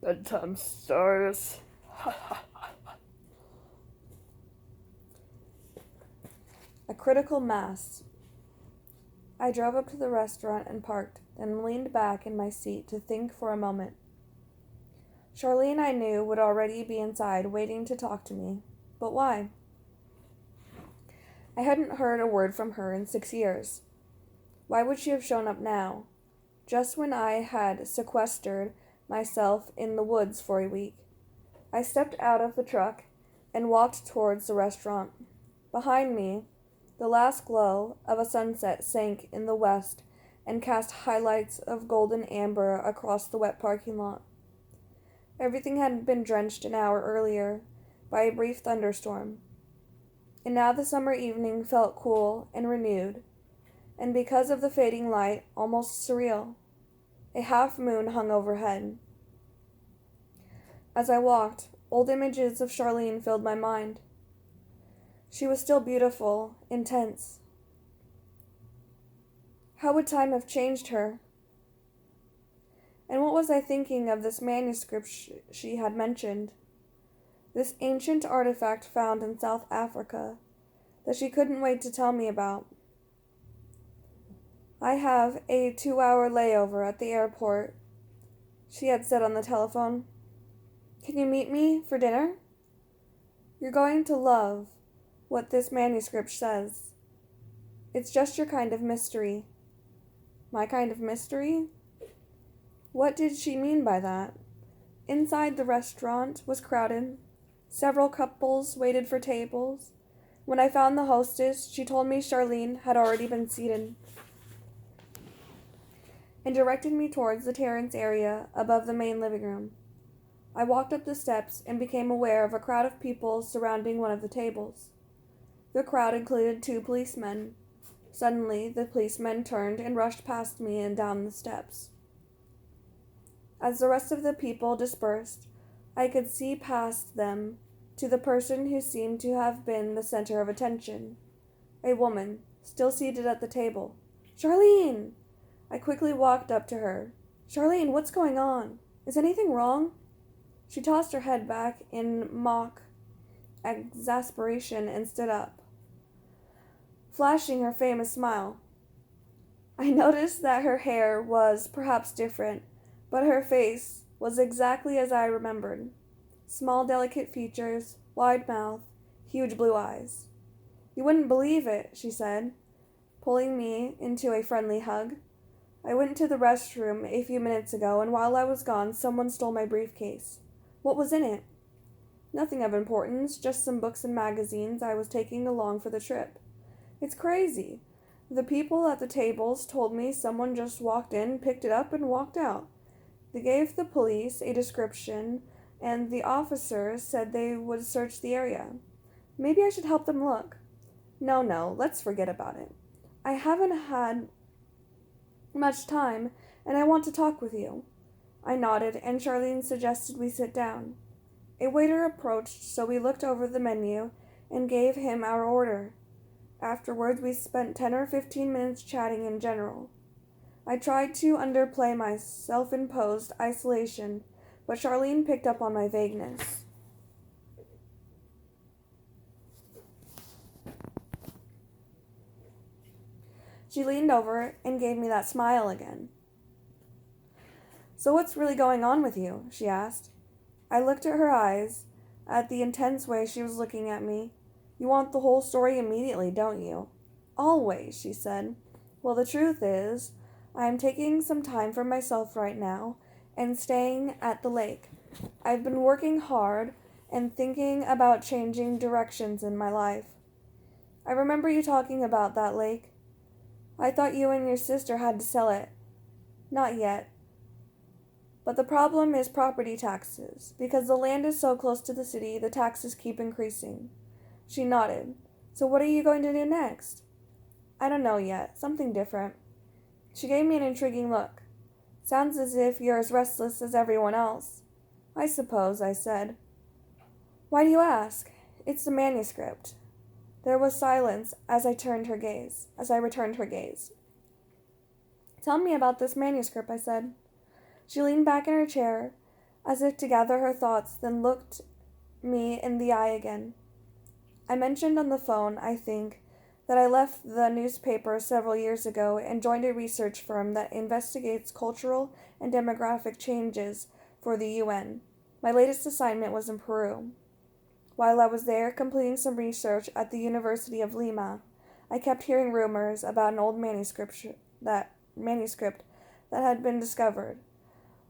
Bedtime stories. A critical mass. I drove up to the restaurant and parked, then leaned back in my seat to think for a moment. Charlene, I knew, would already be inside waiting to talk to me. But why? I hadn't heard a word from her in 6 years. Why would she have shown up now, just when I had sequestered myself in the woods for a week? I stepped out of the truck and walked towards the restaurant. Behind me, the last glow of a sunset sank in the west and cast highlights of golden amber across the wet parking lot. Everything had been drenched an hour earlier by a brief thunderstorm, and now the summer evening felt cool and renewed, and because of the fading light, almost surreal. A half moon hung overhead. As I walked, old images of Charlene filled my mind. She was still beautiful, intense. How would time have changed her? And what was I thinking of this manuscript she had mentioned? This ancient artifact found in South Africa that she couldn't wait to tell me about. I have a 2-hour layover at the airport, she had said on the telephone. Can you meet me for dinner? You're going to love what this manuscript says. It's just your kind of mystery. My kind of mystery? What did she mean by that? Inside the restaurant was crowded. Several couples waited for tables. When I found the hostess, she told me Charlene had already been seated and directed me towards the terrace area above the main living room. I walked up the steps and became aware of a crowd of people surrounding one of the tables. The crowd included 2 policemen. Suddenly, the policemen turned and rushed past me and down the steps. As the rest of the people dispersed, I could see past them to the person who seemed to have been the center of attention. A woman, still seated at the table. Charlene! I quickly walked up to her. Charlene, what's going on? Is anything wrong? She tossed her head back in mock exasperation and stood up, flashing her famous smile. I noticed that her hair was perhaps different, but her face was exactly as I remembered. Small, delicate features, wide mouth, huge blue eyes. You wouldn't believe it, she said, pulling me into a friendly hug. I went to the restroom a few minutes ago, and while I was gone, someone stole my briefcase. What was in it? Nothing of importance, just some books and magazines I was taking along for the trip. It's crazy. The people at the tables told me someone just walked in, picked it up, and walked out. They gave the police a description, and the officers said they would search the area. Maybe I should help them look. No, let's forget about it. I haven't had much time, and I want to talk with you. I nodded, and Charlene suggested we sit down. A waiter approached, so we looked over the menu and gave him our order. Afterwards, we spent 10 or 15 minutes chatting in general. I tried to underplay my self-imposed isolation, but Charlene picked up on my vagueness. She leaned over and gave me that smile again. So what's really going on with you? She asked. I looked at her eyes, at the intense way she was looking at me. You want the whole story immediately, don't you? Always, she said. Well, the truth is, I am taking some time for myself right now and staying at the lake. I've been working hard and thinking about changing directions in my life. I remember you talking about that lake. I thought you and your sister had to sell it. Not yet. But the problem is property taxes. Because the land is so close to the city, the taxes keep increasing. She nodded. So what are you going to do next? I don't know yet. Something different. She gave me an intriguing look. Sounds as if you're as restless as everyone else. I suppose, I said. Why do you ask? It's the manuscript. There was silence as I returned her gaze. Tell me about this manuscript, I said. She leaned back in her chair, as if to gather her thoughts, then looked me in the eye again. I mentioned on the phone, I think, that I left the newspaper several years ago and joined a research firm that investigates cultural and demographic changes for the UN. My latest assignment was in Peru. While I was there completing some research at the University of Lima, I kept hearing rumors about an old manuscript that had been discovered.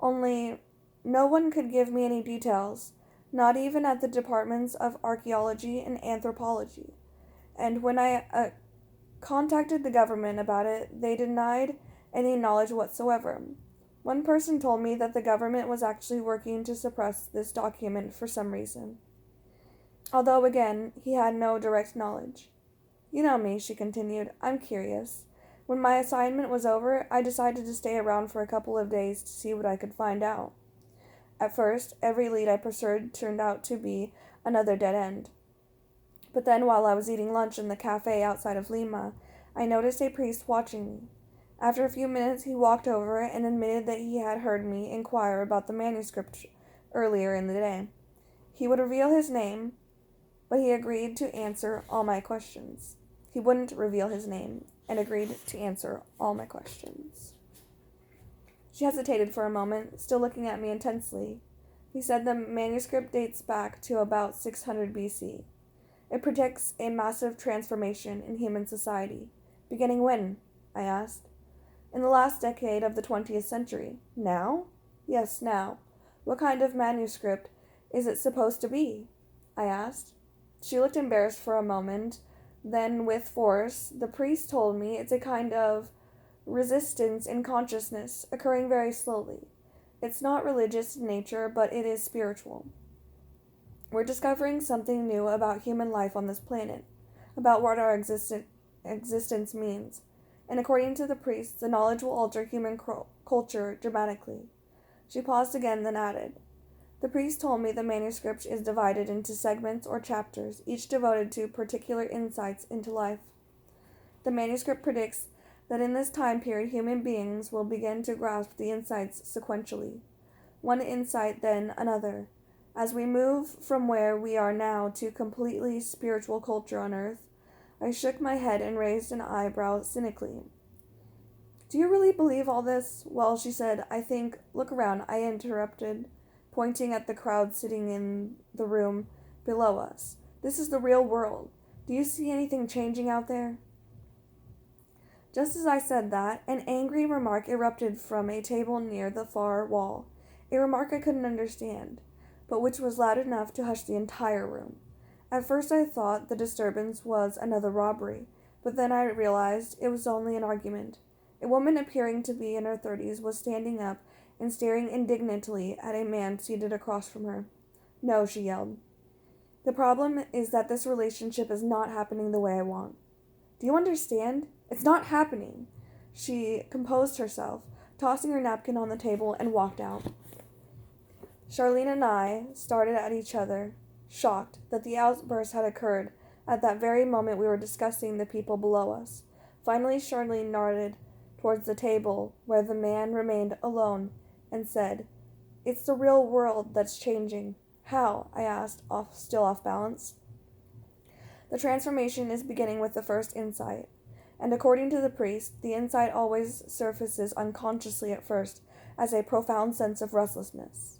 Only no one could give me any details, not even at the departments of archaeology and anthropology. And when I contacted the government about it, they denied any knowledge whatsoever. One person told me that the government was actually working to suppress this document for some reason. Although, again, he had no direct knowledge. You know me, she continued. I'm curious. When my assignment was over, I decided to stay around for a couple of days to see what I could find out. At first, every lead I pursued turned out to be another dead end. But then, while I was eating lunch in the cafe outside of Lima, I noticed a priest watching me. After a few minutes, he walked over and admitted that he had heard me inquire about the manuscript earlier in the day. He would reveal his name, but he agreed to answer all my questions. He wouldn't reveal his name and agreed to answer all my questions. She hesitated for a moment, still looking at me intensely. He said the manuscript dates back to about 600 BC. It predicts a massive transformation in human society. Beginning when? I asked. In the last decade of the 20th century. Now? Yes, now. What kind of manuscript is it supposed to be? I asked. She looked embarrassed for a moment. Then, with force, the priest told me it's a kind of resistance in consciousness, occurring very slowly. It's not religious in nature, but it is spiritual. We're discovering something new about human life on this planet, about what our existence means. And according to the priest, the knowledge will alter human culture dramatically. She paused again, then added, the priest told me the manuscript is divided into segments or chapters, each devoted to particular insights into life. The manuscript predicts that in this time period human beings will begin to grasp the insights sequentially. One insight, then another. As we move from where we are now to completely spiritual culture on Earth, I shook my head and raised an eyebrow cynically. Do you really believe all this? Well, she said, I think. Look around, I interrupted, pointing at the crowd sitting in the room below us. This is the real world. Do you see anything changing out there? Just as I said that, an angry remark erupted from a table near the far wall, a remark I couldn't understand, but which was loud enough to hush the entire room. At first I thought the disturbance was another robbery, but then I realized it was only an argument. A woman appearing to be in her 30s was standing up and staring indignantly at a man seated across from her. No, she yelled. The problem is that this relationship is not happening the way I want. Do you understand? It's not happening. She composed herself, tossing her napkin on the table, and walked out. Charlene and I stared at each other, shocked that the outburst had occurred at that very moment we were discussing the people below us. Finally, Charlene nodded towards the table where the man remained alone and said, It's the real world that's changing. How? I asked, still off balance. The transformation is beginning with the first insight, and according to the priest, the insight always surfaces unconsciously at first as a profound sense of restlessness.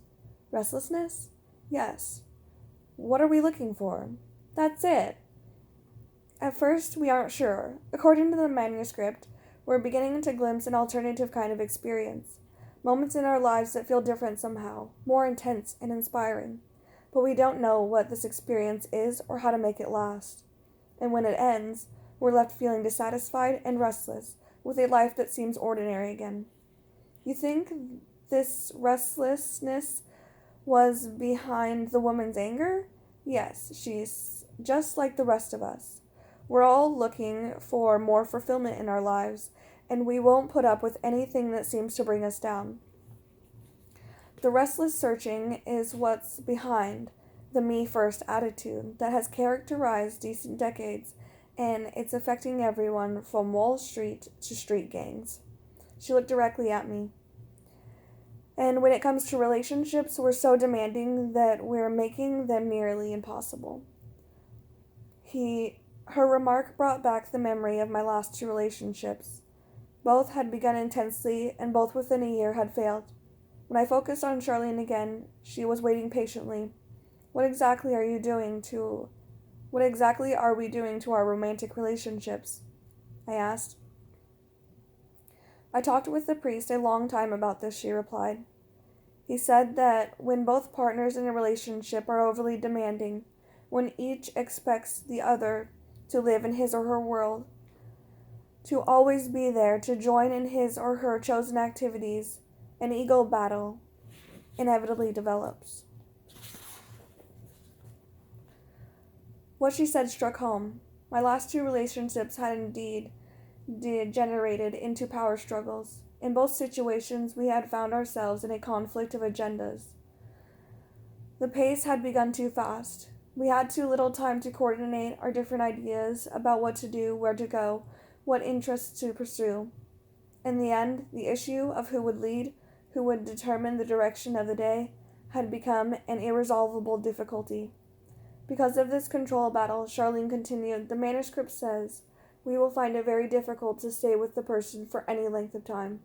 Restlessness? Yes. What are we looking for? That's it. At first, we aren't sure. According to the manuscript, we're beginning to glimpse an alternative kind of experience. Moments in our lives that feel different somehow, more intense and inspiring. But we don't know what this experience is or how to make it last. And when it ends, we're left feeling dissatisfied and restless, with a life that seems ordinary again. You think this restlessness was behind the woman's anger? Yes, she's just like the rest of us. We're all looking for more fulfillment in our lives, and we won't put up with anything that seems to bring us down. The restless searching is what's behind the me-first attitude that has characterized decent decades, and it's affecting everyone from Wall Street to street gangs. She looked directly at me. And when it comes to relationships, we're so demanding that we're making them nearly impossible. Her remark brought back the memory of my last two relationships. Both had begun intensely, and both within a year had failed. When I focused on Charlene again, she was waiting patiently. What exactly are we doing to our romantic relationships? I asked. I talked with the priest a long time about this, she replied. He said that when both partners in a relationship are overly demanding, when each expects the other to live in his or her world, to always be there, to join in his or her chosen activities, an ego battle inevitably develops. What she said struck home. My last two relationships had indeed degenerated into power struggles. In both situations, we had found ourselves in a conflict of agendas. The pace had begun too fast. We had too little time to coordinate our different ideas about what to do, where to go, what interests to pursue. In the end, the issue of who would lead, who would determine the direction of the day, had become an irresolvable difficulty. Because of this control battle, Charlene continued, the manuscript says, we will find it very difficult to stay with the person for any length of time.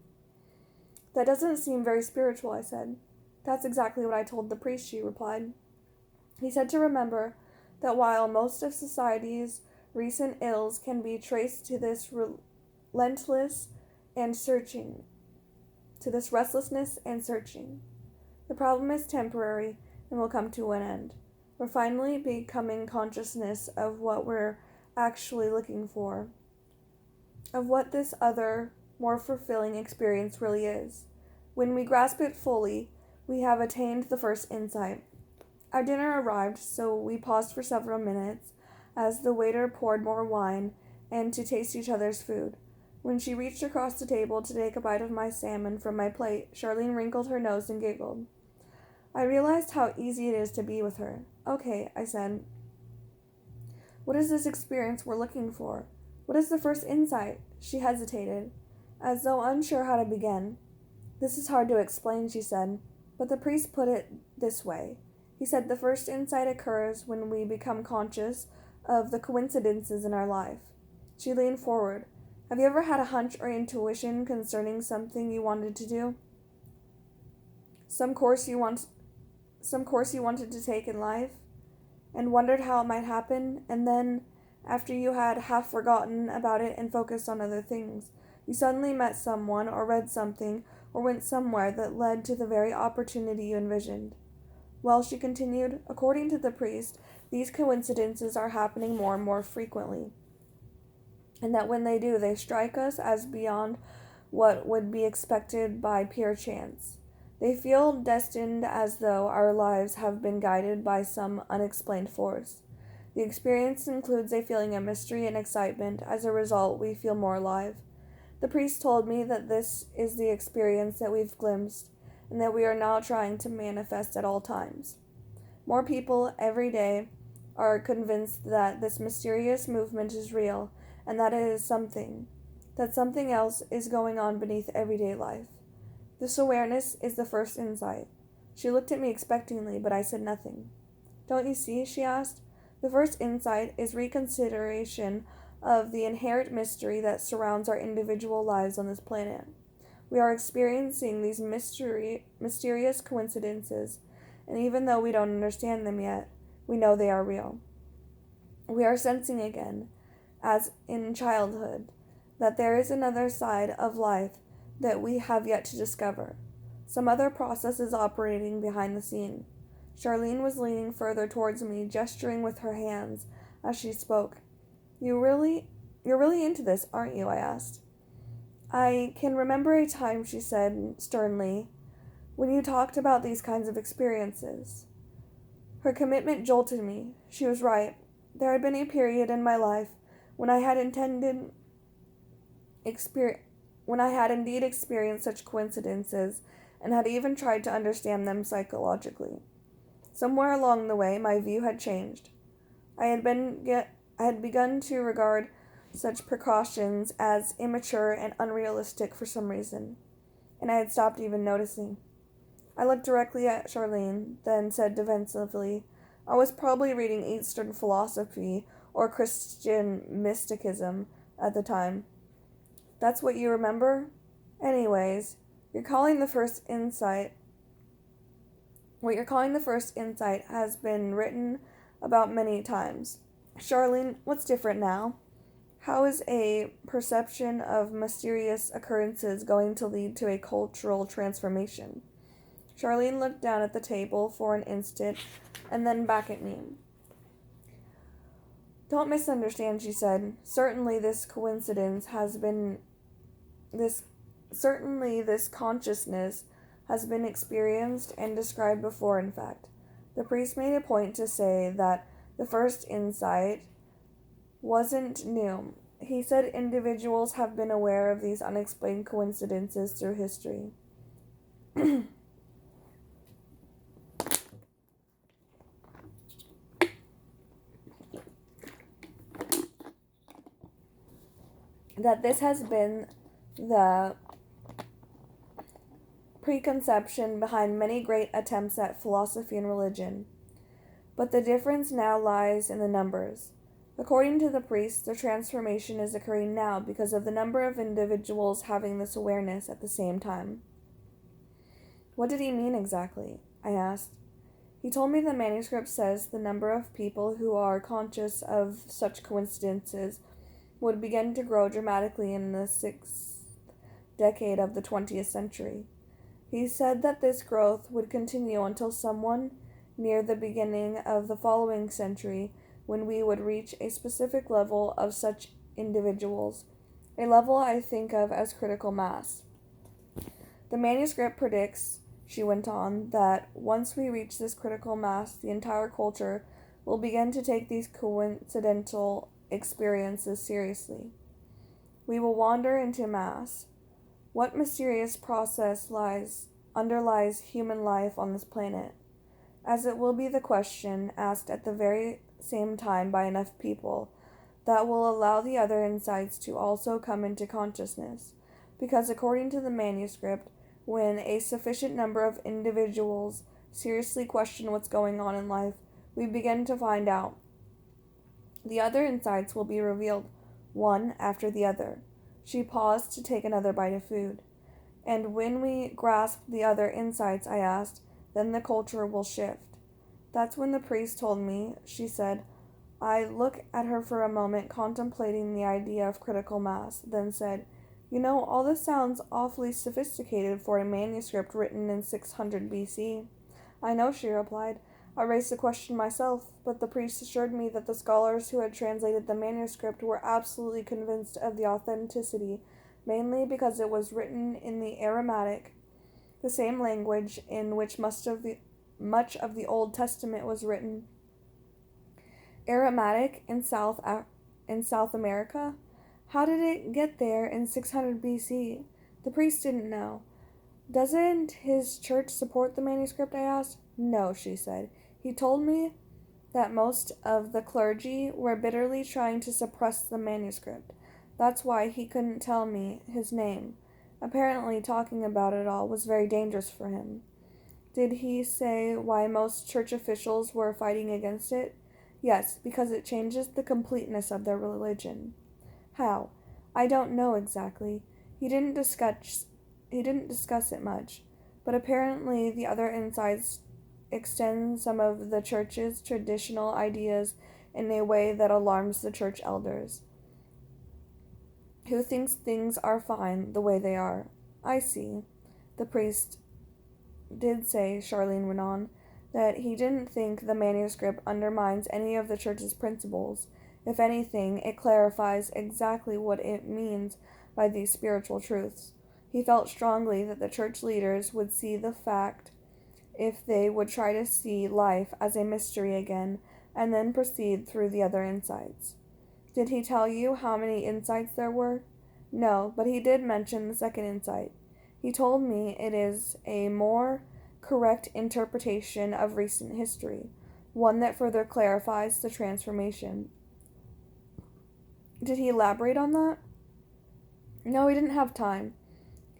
That doesn't seem very spiritual, I said. That's exactly what I told the priest, she replied. He said to remember that while most of society's recent ills can be traced to this restlessness and searching, the problem is temporary and will come to an end. We're finally becoming consciousness of what we're actually looking for, of what this other, more fulfilling experience really is. When we grasp it fully, we have attained the first insight. Our dinner arrived, so we paused for several minutes as the waiter poured more wine and to taste each other's food. When she reached across the table to take a bite of my salmon from my plate, Charlene wrinkled her nose and giggled. I realized how easy it is to be with her. Okay, I said. What is this experience we're looking for? What is the first insight? She hesitated, as though unsure how to begin. This is hard to explain, she said, but the priest put it this way. He said the first insight occurs when we become conscious of the coincidences in our life. She leaned forward. Have you ever had a hunch or intuition concerning something you wanted to do? Some course you wanted to take in life, and wondered how it might happen, and then, after you had half forgotten about it and focused on other things, you suddenly met someone or read something or went somewhere that led to the very opportunity you envisioned. Well, she continued, according to the priest, these coincidences are happening more and more frequently, and that when they do, they strike us as beyond what would be expected by pure chance. They feel destined, as though our lives have been guided by some unexplained force. The experience includes a feeling of mystery and excitement. As a result, we feel more alive. The priest told me that this is the experience that we've glimpsed, and that we are now trying to manifest at all times. More people every day are convinced that this mysterious movement is real, and that something else is going on beneath everyday life. This awareness is the first insight. She looked at me expectantly, but I said nothing. Don't you see? She asked. The first insight is reconsideration of the inherent mystery that surrounds our individual lives on this planet. We are experiencing these mysterious coincidences, and even though we don't understand them yet, we know they are real. We are sensing again, as in childhood, that there is another side of life that we have yet to discover. Some other process is operating behind the scene. Charlene was leaning further towards me, gesturing with her hands as she spoke. You're really into this, aren't you? I asked. I can remember a time, she said sternly, when you talked about these kinds of experiences. Her commitment jolted me. She was right. There had been a period in my life when I had indeed experienced such coincidences and had even tried to understand them psychologically. Somewhere along the way, my view had changed. I had begun to regard such precautions as immature and unrealistic for some reason, and I had stopped even noticing. I looked directly at Charlene, then said defensively, I was probably reading Eastern philosophy or Christian mysticism at the time. That's what you remember? Anyways, you're calling the first insight. What you're calling the first insight has been written about many times. Charlene, what's different now? How is a perception of mysterious occurrences going to lead to a cultural transformation? Charlene looked down at the table for an instant and then back at me. Don't misunderstand, she said. Certainly this consciousness has been experienced and described before, in fact. The priest made a point to say that the first insight wasn't new. He said individuals have been aware of these unexplained coincidences through history. That this has been the preconception behind many great attempts at philosophy and religion. But the difference now lies in the numbers. According to the priest, the transformation is occurring now because of the number of individuals having this awareness at the same time. What did he mean exactly? I asked. He told me the manuscript says the number of people who are conscious of such coincidences would begin to grow dramatically in the 6th decade of the 20th century. He said that this growth would continue until someone near the beginning of the following century, when we would reach a specific level of such individuals, a level I think of as critical mass. The manuscript predicts, she went on, that once we reach this critical mass, the entire culture will begin to take these coincidental experiences seriously. We will wander into mass. What mysterious process underlies human life on this planet? As it will be the question asked at the very same time by enough people that will allow the other insights to also come into consciousness, because according to the manuscript, when a sufficient number of individuals seriously question what's going on in life, we begin to find out. The other insights will be revealed, one after the other. She paused to take another bite of food. And when we grasp the other insights, I asked, then the culture will shift. That's when the priest told me, she said. I looked at her for a moment, contemplating the idea of critical mass, then said, You know, all this sounds awfully sophisticated for a manuscript written in 600 BC. I know, she replied. I raised the question myself, but the priest assured me that the scholars who had translated the manuscript were absolutely convinced of the authenticity, mainly because it was written in the Aramaic, the same language in which much of the Old Testament was written. Aramaic in South America? How did it get there in 600 BC? The priest didn't know. Doesn't his church support the manuscript? I asked. No, she said. He told me that most of the clergy were bitterly trying to suppress the manuscript. That's why he couldn't tell me his name. Apparently, talking about it all was very dangerous for him. Did he say why most church officials were fighting against it? Yes, because it changes the completeness of their religion. How? I don't know exactly. He didn't discuss it much, but apparently the other insights extend some of the church's traditional ideas in a way that alarms the church elders, who thinks things are fine the way they are. I see. The priest did say, Charlene went on, that he didn't think the manuscript undermines any of the church's principles. If anything, it clarifies exactly what it means by these spiritual truths. He felt strongly that the church leaders would see the fact if they would try to see life as a mystery again and then proceed through the other insights. Did he tell you how many insights there were? No, but he did mention the second insight. He told me it is a more correct interpretation of recent history, one that further clarifies the transformation. Did he elaborate on that? No, he didn't have time.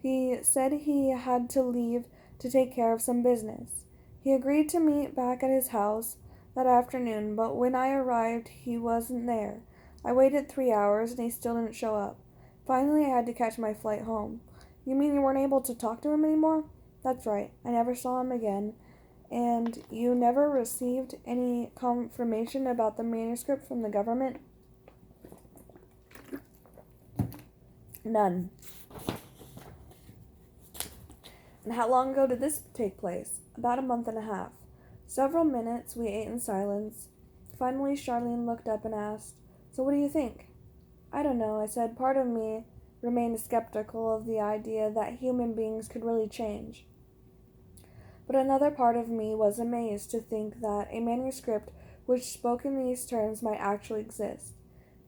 He said he had to leave to take care of some business. He agreed to meet back at his house that afternoon, but when I arrived, he wasn't there. I waited 3 hours and he still didn't show up. Finally, I had to catch my flight home. You mean you weren't able to talk to him anymore? That's right. I never saw him again. And you never received any confirmation about the manuscript from the government? None. And how long ago did this take place? About a month and a half. Several minutes we ate in silence. Finally, Charlene looked up and asked, "So what do you think?" "I don't know," I said. Part of me remained skeptical of the idea that human beings could really change. But another part of me was amazed to think that a manuscript which spoke in these terms might actually exist.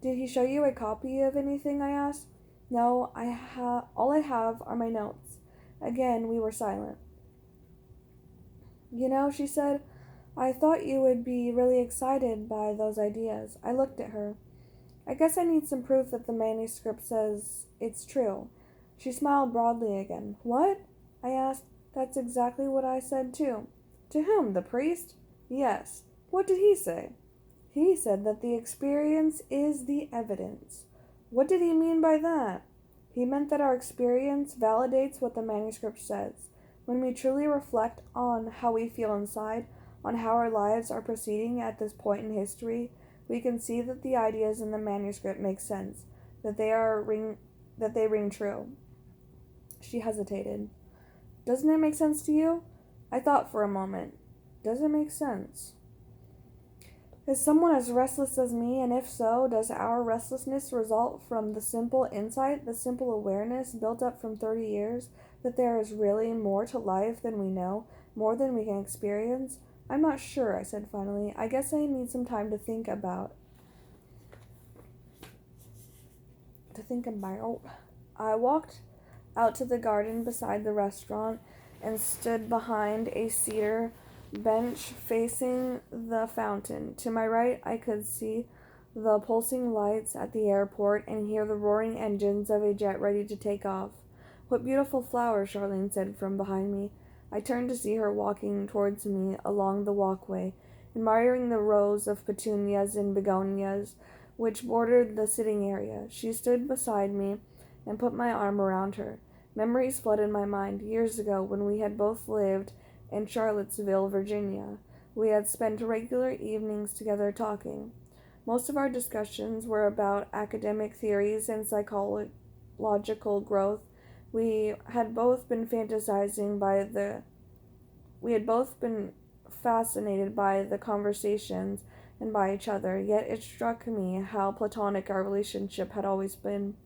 "Did he show you a copy of anything?" I asked. "No, all I have are my notes." Again, we were silent. "You know," she said, "I thought you would be really excited by those ideas." I looked at her. "I guess I need some proof that the manuscript says it's true." She smiled broadly again. "What?" I asked. "That's exactly what I said too." "To whom? The priest?" "Yes." "What did he say?" "He said that the experience is the evidence." "What did he mean by that?" "He meant that our experience validates what the manuscript says. When we truly reflect on how we feel inside, on how our lives are proceeding at this point in history, we can see that the ideas in the manuscript make sense, that they ring true." She hesitated. "Doesn't it make sense to you?" I thought for a moment. Does it make sense? Is someone as restless as me, and if so, does our restlessness result from the simple insight, the simple awareness built up from 30 years, that there is really more to life than we know, more than we can experience? "I'm not sure," I said finally. "I guess I need some time to think about. I walked out to the garden beside the restaurant and stood behind a cedar bench facing the fountain. To my right, I could see the pulsing lights at the airport and hear the roaring engines of a jet ready to take off. "What beautiful flowers," Charlene said from behind me. I turned to see her walking towards me along the walkway, admiring the rows of petunias and begonias which bordered the sitting area. She stood beside me and put my arm around her. Memories flooded my mind. Years ago, when we had both lived in Charlottesville, Virginia, we had spent regular evenings together talking. Most of our discussions were about academic theories and psychological growth. We had both been fascinated by the conversations and by each other, yet it struck me how platonic our relationship had always been.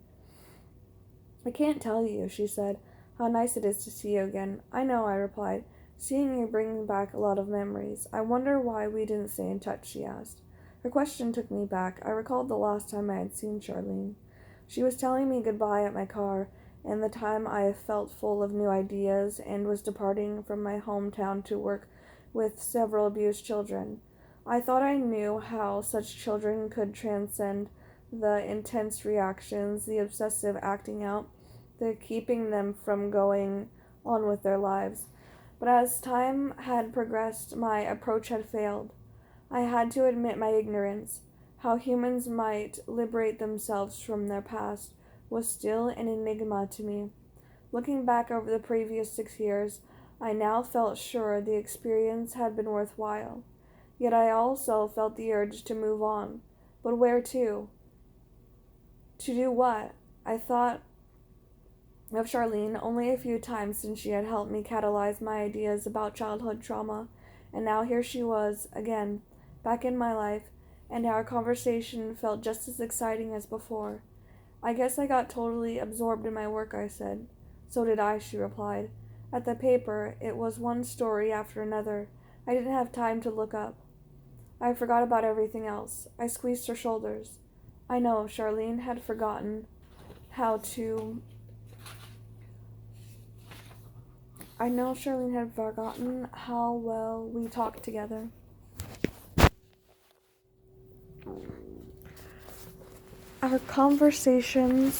"I can't tell you," she said, "how nice it is to see you again." "I know," I replied. "Seeing you brings back a lot of memories." "I wonder why we didn't stay in touch," she asked. Her question took me back. I recalled the last time I had seen Charlene. She was telling me goodbye at my car, and the time I felt full of new ideas and was departing from my hometown to work with several abused children. I thought I knew how such children could transcend the intense reactions, the obsessive acting out, the keeping them from going on with their lives. But as time had progressed, my approach had failed. I had to admit my ignorance. How humans might liberate themselves from their past was still an enigma to me. Looking back over the previous 6 years, I now felt sure the experience had been worthwhile. Yet I also felt the urge to move on. But where to? To do what? I thought of Charlene only a few times since she had helped me catalyze my ideas about childhood trauma, and now here she was, again, back in my life, and our conversation felt just as exciting as before. "I guess I got totally absorbed in my work," I said. "So did I," she replied. "At the paper, it was one story after another. I didn't have time to look up. I forgot about everything else." I squeezed her shoulders. I know Charlene had forgotten how well we talked together. Our conversation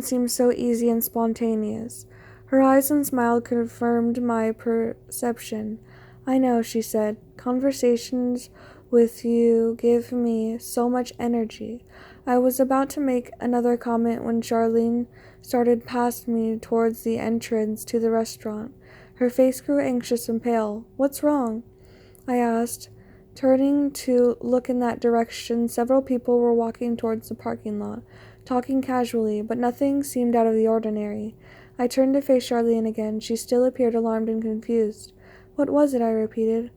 seemed so easy and spontaneous. Her eyes and smile confirmed my perception. I know, she said. Conversations with you give me so much energy. I was about to make another comment when Charlene started past me towards the entrance to the restaurant. Her face grew anxious and pale. What's wrong? I asked. Turning to look in that direction, several people were walking towards the parking lot, talking casually, but nothing seemed out of the ordinary. I turned to face Charlene again. She still appeared alarmed and confused. What was it? I repeated.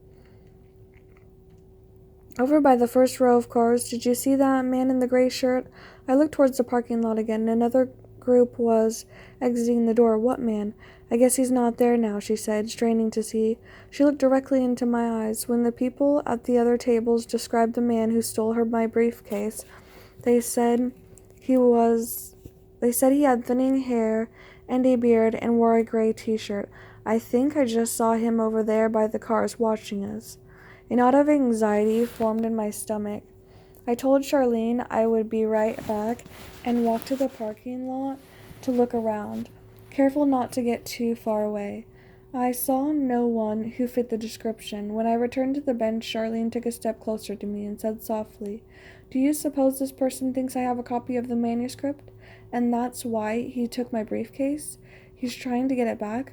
Over by the first row of cars, did you see that man in the gray shirt? I looked towards the parking lot again. Another group was exiting the door. What man? I guess he's not there now, she said, straining to see. She looked directly into my eyes. When the people at the other tables described the man who stole my briefcase, they said he had thinning hair and a beard and wore a gray t-shirt. I think I just saw him over there by the cars watching us. A knot of anxiety formed in my stomach. I told Charlene I would be right back and walked to the parking lot to look around, careful not to get too far away. I saw no one who fit the description. When I returned to the bench, Charlene took a step closer to me and said softly, Do you suppose this person thinks I have a copy of the manuscript? And that's why he took my briefcase? He's trying to get it back?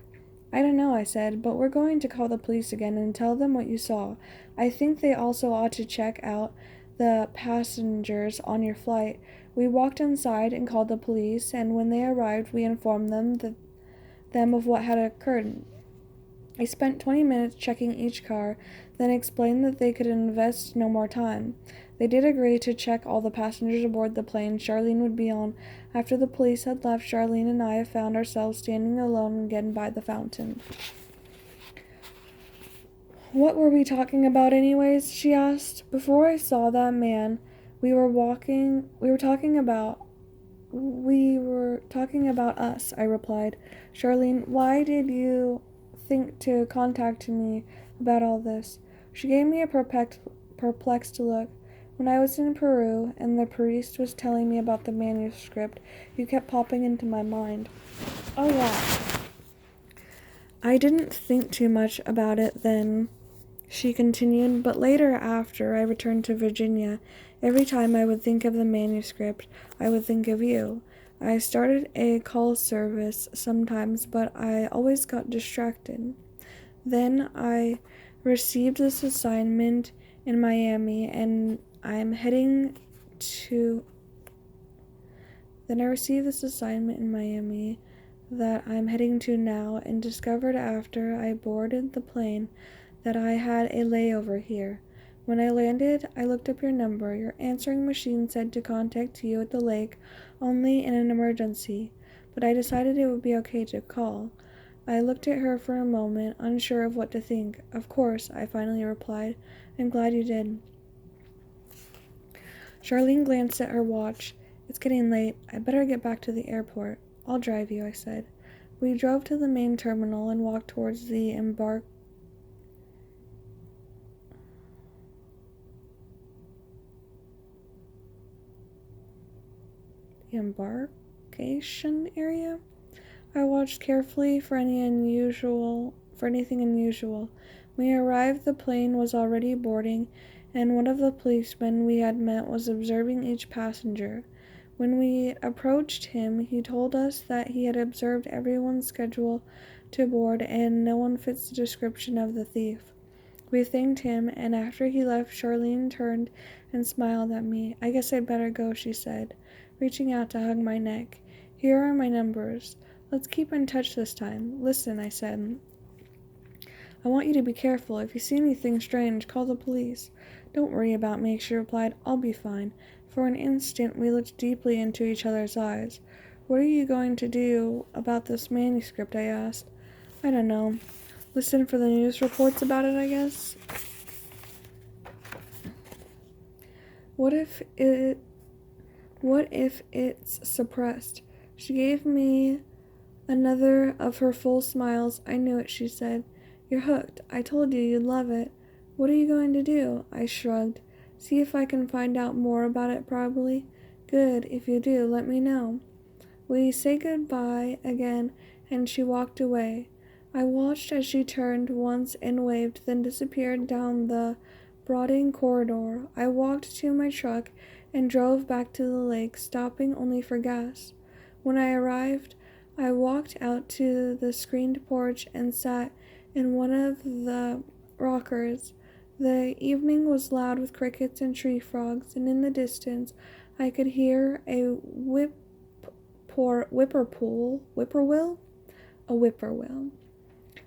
I don't know, I said, but we're going to call the police again and tell them what you saw. I think they also ought to check out the passengers on your flight. We walked inside and called the police, and when they arrived, we informed them of what had occurred. I spent 20 minutes checking each car, then explained that they could invest no more time. They did agree to check all the passengers aboard the plane Charlene would be on. After the police had left, Charlene and I found ourselves standing alone again by the fountain. What were we talking about anyways? She asked. Before I saw that man, we were talking about us, I replied. Charlene, why did you think to contact me about all this? She gave me a perplexed look. When I was in Peru and the priest was telling me about the manuscript, you kept popping into my mind. Oh yeah. I didn't think too much about it then, she continued, but later after I returned to Virginia, every time I would think of the manuscript, I would think of you. I started a call service sometimes, but I always got distracted. Then I received this assignment in Miami, and I received this assignment in Miami that I'm heading to now, and discovered after I boarded the plane that I had a layover here. When I landed, I looked up your number. Your answering machine said to contact you at the lake only in an emergency, but I decided it would be okay to call. I looked at her for a moment, unsure of what to think. Of course, I finally replied. I'm glad you did. Charlene glanced at her watch. It's getting late. I better get back to the airport. I'll drive you, I said. We drove to the main terminal and walked towards the embarkation area. I watched carefully for anything unusual. When we arrived, the plane was already boarding, and one of the policemen we had met was observing each passenger. When we approached him, he told us that he had observed everyone's schedule to board, and no one fits the description of the thief. We thanked him, and after he left, Charlene turned and smiled at me. I guess I'd better go, she said, reaching out to hug my neck. Here are my numbers. Let's keep in touch this time. Listen, I said. I want you to be careful. If you see anything strange, call the police. Don't worry about me, she replied. I'll be fine. For an instant, we looked deeply into each other's eyes. What are you going to do about this manuscript? I asked. I don't know. Listen for the news reports about it, I guess. What if it's suppressed? She gave me another of her full smiles. I knew it, she said. You're hooked. I told you you'd love it. What are you going to do? I shrugged. See if I can find out more about it, probably. Good. If you do, let me know. We say goodbye again and she walked away. I watched as she turned once and waved, then disappeared down the broadening corridor. I walked to my truck and drove back to the lake, stopping only for gas. When I arrived, I walked out to the screened porch and sat in one of the rockers. The evening was loud with crickets and tree frogs, and in the distance I could hear a whippoorwill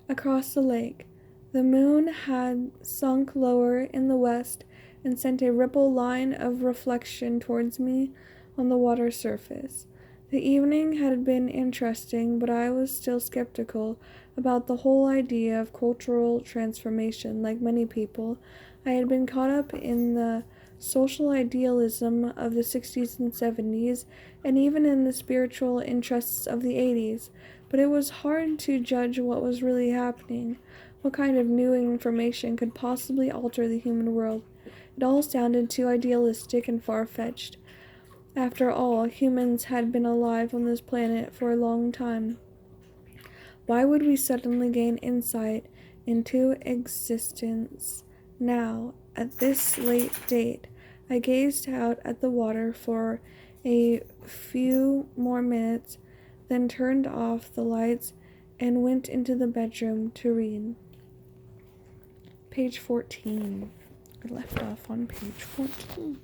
across the lake. The moon had sunk lower in the west and sent a ripple line of reflection towards me on the water surface. The evening had been interesting, but I was still skeptical about the whole idea of cultural transformation. Like many people, I had been caught up in the social idealism of the 60s and 70s, and even in the spiritual interests of the 80s, but it was hard to judge what was really happening. What kind of new information could possibly alter the human world? It all sounded too idealistic and far-fetched. After all, humans had been alive on this planet for a long time. Why would we suddenly gain insight into existence now, at this late date? I gazed out at the water for a few more minutes, then turned off the lights and went into the bedroom to read. Page 14. I left off on page 14.